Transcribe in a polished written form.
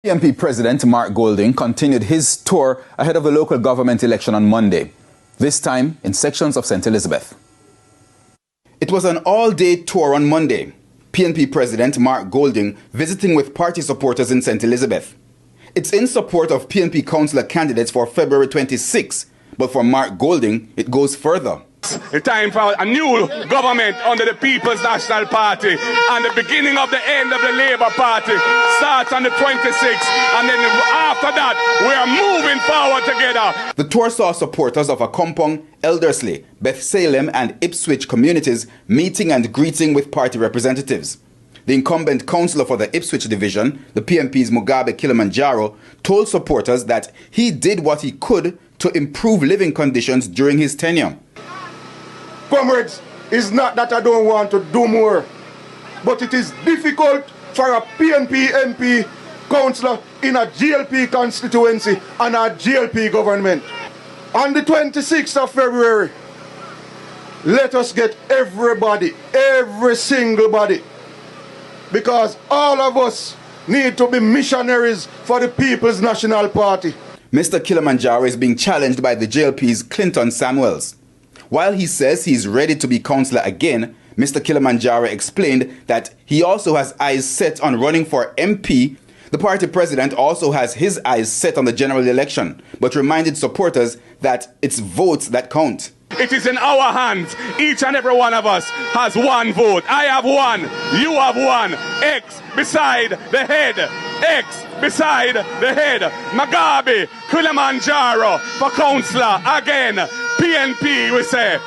PNP President Mark Golding continued his tour ahead of the local government election on Monday, this time in sections of St. Elizabeth. It was an all-day tour on Monday. PNP President Mark Golding visiting with party supporters in St. Elizabeth. It's in support of PNP councillor candidates for February 26, but for Mark Golding, it goes further. The time for a new government under the People's National Party, and the beginning of the end of the Labour Party starts on the 26th, and then after that we are moving forward together. The tour saw supporters of Accompong, Eldersley, Beth Salem and Ipswich communities meeting and greeting with party representatives. The incumbent councillor for the Ipswich division, the PNP's Mugabi Kilamanjaro, told supporters that he did what he could to improve living conditions during his tenure. Comrades, it's not that I don't want to do more, but it is difficult for a PNP MP councillor in a GLP constituency and a GLP government. On the 26th of February, let us get everybody, every single body, because all of us need to be missionaries for the People's National Party. Mr. Kilamanjaro is being challenged by the JLP's Clinton Samuels. While he says he's ready to be councillor again, Mr. Kilamanjaro explained that he also has eyes set on running for MP. The party president also has his eyes set on the general election, but reminded supporters that it's votes that count. It is in our hands. Each and every one of us has one vote. I have one. You have one. X beside the head. X beside the head. Mugabi Kilamanjaro for councillor again. PNP, we say.